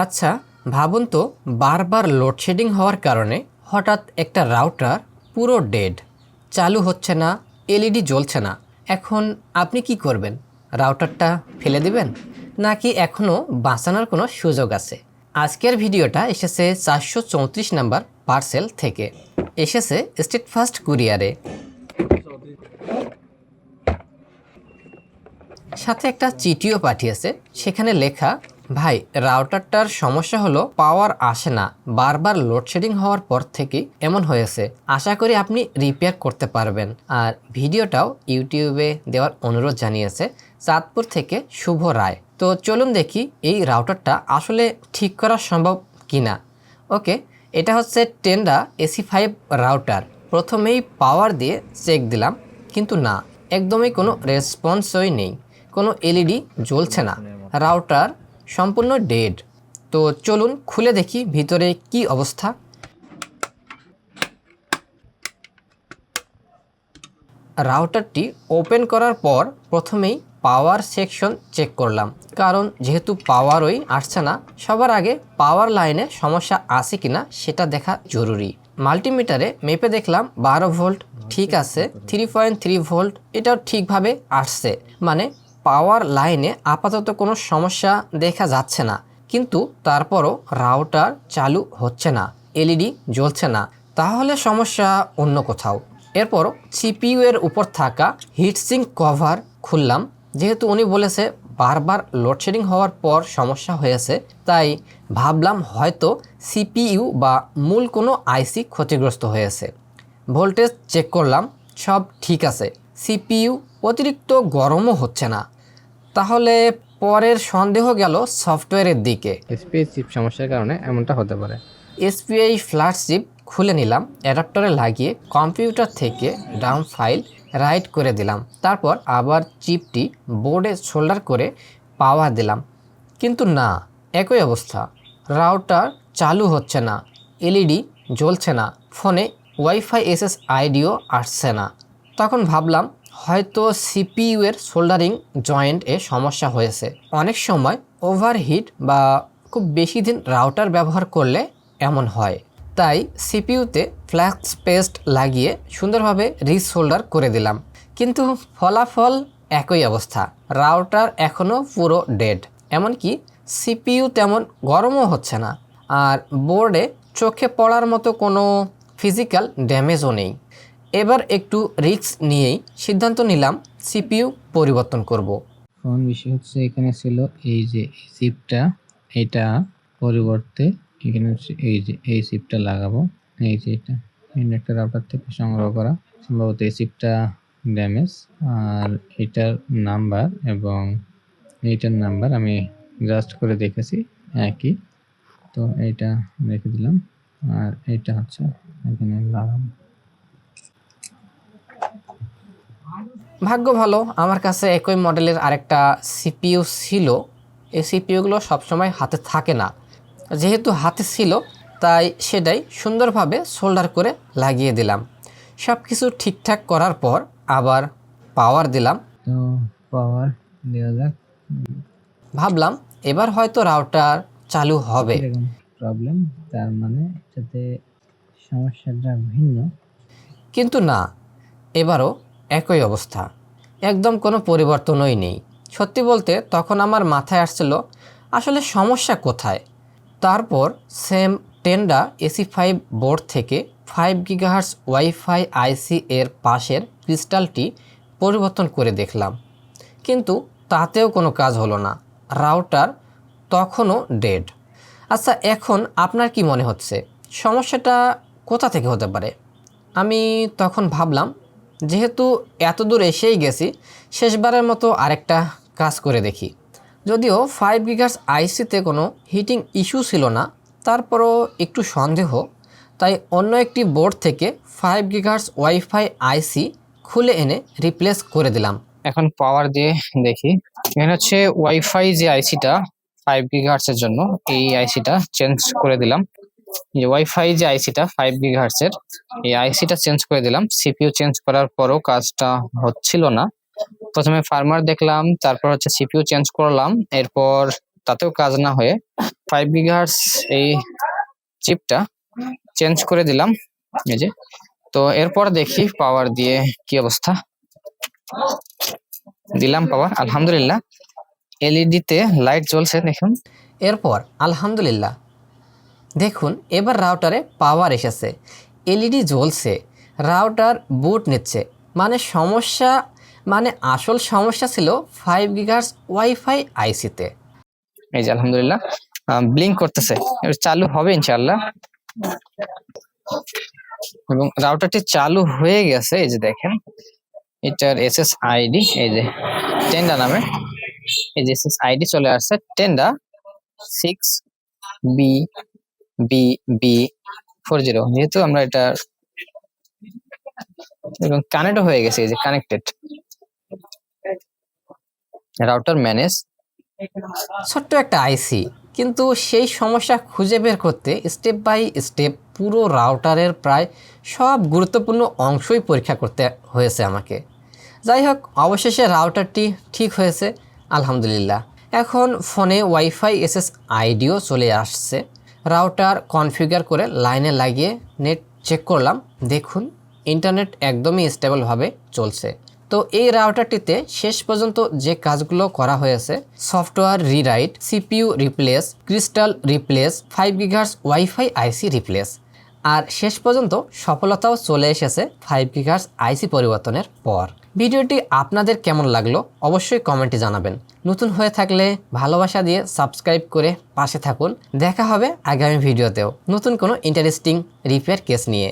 আচ্ছা, ভাবুন তো, বারবার লোডশেডিং হওয়ার কারণে হঠাৎ একটা রাউটার পুরো ডেড, চালু হচ্ছে না, এলইডি জ্বলছে না। এখন আপনি কি করবেন? রাউটারটা ফেলে দিবেন, নাকি এখনও বাঁচানোর কোনো সুযোগ আছে? আজকের ভিডিওটা এসেছে 434 নাম্বার পার্সেল থেকে, এসেছে স্টেট ফার্স্ট কুরিয়ারে। সাথে একটা চিঠিও পাঠিয়েছে, সেখানে লেখা, ভাই, রাউটারটার সমস্যা হলো পাওয়ার আসে না, বারবার লোডশেডিং হওয়ার পর থেকেই এমন হয়েছে, আশা করি আপনি রিপেয়ার করতে পারবেন। আর ভিডিওটাও ইউটিউবে দেওয়ার অনুরোধ জানিয়েছে চাঁদপুর থেকে শুভ রায়। তো চলুন দেখি এই রাউটারটা আসলে ঠিক করা সম্ভব কিনা। ওকে, এটা হচ্ছে টেন্ডা AC5 রাউটার। প্রথমেই পাওয়ার দিয়ে চেক দিলাম, কিন্তু না, একদমই কোনো রেসপন্সই নেই, কোনো এলইডি জ্বলছে না, রাউটার সম্পূর্ণ ডেড। তো চলুন খুলে দেখি ভিতরে কি অবস্থা। রাউটারটি ওপেন করার পর প্রথমেই পাওয়ার সেকশন চেক করলাম, কারণ যেহেতু পাওয়ারই আসছে না, সবার আগে পাওয়ার লাইনে সমস্যা আছে কিনা সেটা দেখা জরুরি। মাল্টিমিটারে মেপে দেখলাম 12 ভোল্ট ঠিক আছে, 3.3 ভোল্ট এটাও ঠিকভাবে আসছে, মানে পাওয়ার লাইনে আপাতত কোনো সমস্যা দেখা যাচ্ছে না। কিন্তু তারপরও রাউটার চালু হচ্ছে না, এলইডি জ্বলছে না, তাহলে সমস্যা অন্য কোথাও। এরপর সিপিইউ এর উপর থাকা হিটসিঙ্ক কভার খুললাম, যেহেতু উনি বলেছে বারবার লোডশেডিং হওয়ার পর সমস্যা হয়েছে, তাই ভাবলাম হয়তো সিপিইউ বা মূল কোনো আইসি ক্ষতিগ্রস্ত হয়েছে। ভোল্টেজ চেক করলাম, সব ঠিক আছে, সিপিইউ অতিরিক্ত গরমও হচ্ছে না। তাহলে পরের সন্দেহ গেল সফটওয়্যারের দিকে। এসপিআই চিপ সমস্যার কারণে এমনটা হতে পারে। এসপিআই ফ্ল্যাশ চিপ খুলে নিলাম, অ্যাডাপ্টারে লাগিয়ে কম্পিউটার থেকে ডাউন ফাইল রাইট করে দিলাম, তারপর আবার চিপটি বোর্ডে সোল্ডার করে পাওয়ার দিলাম, কিন্তু না, একই অবস্থা, রাউটার চালু হচ্ছে না, এলইডি জ্বলছে না, ফোনে ওয়াইফাই এসএস আইডিও আসছে না। তখন ভাবলাম হয়তো সিপিইউ এর সোল্ডারিং জয়েন্ট এ সমস্যা হয়েছে। অনেক সময় ওভারহিট বা খুব বেশি দিন রাউটার ব্যবহার করলে এমন হয়। তাই সিপিইউতে ফ্ল্যাক্স পেস্ট লাগিয়ে সুন্দরভাবে রিসোল্ডার করে দিলাম, কিন্তু ফলাফল একই অবস্থা, রাউটার এখনও পুরো ডেড। এমনকি সিপিইউ তেমন গরমও হচ্ছে না, আর বোর্ডে চোখে পড়ার মতো কোনো ফিজিক্যাল ড্যামেজও নেই। এবার একটু রিস্ক নিয়েই সিদ্ধান্ত নিলাম সিপিইউ পরিবর্তন করব। ফোন বিষয় হচ্ছে এখানে ছিল এই যে চিপটা, এটা পরিবর্তে এখানে হচ্ছে এই যে এই চিপটা লাগাবো। এই যে এটা ইন্ডাক্টর রাউটার থেকে সংগ্রহ করা, সম্ভবত এই চিপটা ড্যামেজ। আর এটার নাম্বার এবং এইটার নাম্বার আমি জাস্ট করে দেখেছি একই, তো এইটা রেখে দিলাম। আর এইটা হচ্ছে এখানে লাগাবো। ভাগ্য ভালো, আমার কাছে একই মডেলের আরেকটা সিপিইউ ছিল। এই সিপিইউগুলো সবসময় হাতে থাকে না, যেহেতু হাতে ছিল তাই সেটাই সুন্দরভাবে সোল্ডার করে লাগিয়ে দিলাম। সব কিছু ঠিকঠাক করার পর আবার পাওয়ার দিলাম। তো পাওয়ার দেওয়া যাক। ভাবলাম এবার হয়তো রাউটার চালু হবে, এরকম প্রবলেম, তার মানে এটাতে সমস্যাটা ভিন্ন। কিন্তু না, এবারও একই অবস্থা, একদম কোনো পরিবর্তনই নেই। সত্যি বলতে তখন আমার মাথায় আসছিল আসলে সমস্যা কোথায়। তারপর সেম টেন্ডা AC5 বোর্ড থেকে 5 গিগাহার্টজ ওয়াইফাই আইসি এর পাশের ক্রিস্টালটি পরিবর্তন করে দেখলাম, কিন্তু তাতেও কোনো কাজ হলো না, রাউটার তখনও ডেড। আচ্ছা, এখন আপনার কি মনে হচ্ছে সমস্যাটা কোথা থেকে হতে পারে? আমি তখন ভাবলাম যেহেতু এত দূর এসেই গেছি, শেষবারের মতো আরেকটা কাজ করে দেখি। যদিও 5 গিগাহার্টজ আইসিতে কোনো হিটিং ইস্যু ছিল না, তারপরও একটু সন্দেহ, তাই অন্য একটি বোর্ড থেকে 5 গিগাহার্টজ ওয়াইফাই আইসি খুলে এনে রিপ্লেস করে দিলাম। এখন পাওয়ার দিয়ে দেখি। এখানে হচ্ছে ওয়াইফাই যে আইসিটা 5 গিগাহার্টজ এর জন্য, এই আইসিটা চেঞ্জ করে দিলাম। যে ওয়াইফাই যে আইসিটা 5 গিগাহার্টজ এর, এই আইসিটা চেঞ্জ করে দিলাম। সিপিইউ চেঞ্জ করার পরও কাজটা হচ্ছিল না। প্রথমে ফার্মার দেখলাম, তারপর হচ্ছে সিপিইউ চেঞ্জ করলাম, এরপর তাতেও কাজ না হয়ে 5 গিগাহার্টজ এই চিপটা চেঞ্জ করে দিলাম। এই যে, তো এরপর দেখি পাওয়ার দিয়ে কি অবস্থা। দিলাম পাওয়ার, আলহামদুলিল্লাহ এলইডি তে লাইট জ্বলছে দেখুন। এরপর আলহামদুলিল্লাহ দেখুন এবার রাউটারে পাওয়ার এসেছে, এলইডি জ্বলছে, রাউটার বুট নিচ্ছে। আসল সমস্যা ছিল 5 গিগাহার্টজ ওয়াইফাই আইসিতে। এই যে আলহামদুলিল্লাহ ব্লিঙ্ক করতেছে, এবার চালু হবে ইনশাআল্লাহ। এবং রাউটারটি চালু হয়ে গেছে। এই যে দেখেন এটার এসএসআইডি, এই যে টেন্ডা নামে, এই যে এসএসআইডি চলে আসছে টেন্ডা 6BBB40, যেহেতু আমরা এটা এবং কানেক্ট হয়ে গেছে। এই যে কানেক্টেড রাউটার ম্যানেজ। ছোট্ট একটা আইসি, কিন্তু সেই সমস্যা খুঁজে বের করতে স্টেপ বাই স্টেপ পুরো রাউটারের প্রায় সব গুরুত্বপূর্ণ অংশই পরীক্ষা করতে হয়েছে আমাকে। যাই হোক, অবশেষে রাউটারটি ঠিক হয়েছে আলহামদুলিল্লাহ। এখন ফোনে ওয়াইফাই এসএসআইডিও চলে আসছে। রাউটার কনফিগার করে লাইনে লাগিয়ে নেট চেক করলাম, দেখুন ইন্টারনেট একদমই স্টেবলভাবে চলছে। তো এই রাউটারটিতে শেষ পর্যন্ত যে কাজগুলো করা হয়েছে, software rewrite, CPU replace, crystal replace, 5 gigahertz wifi IC replace, আর শেষ পর্যন্ত সফলতাও চলে এসেছে 5 গিগাহার্টজ আইসি পরিবর্তনের পর। ভিডিওটি আপনাদের কেমন লাগলো অবশ্যই কমেন্টে জানাবেন। নতুন হয়ে থাকলে ভালোবাসা দিয়ে সাবস্ক্রাইব করে পাশে থাকুন। দেখা হবে আগামী ভিডিওতেও নতুন কোনো ইন্টারেস্টিং রিপেয়ার কেস নিয়ে।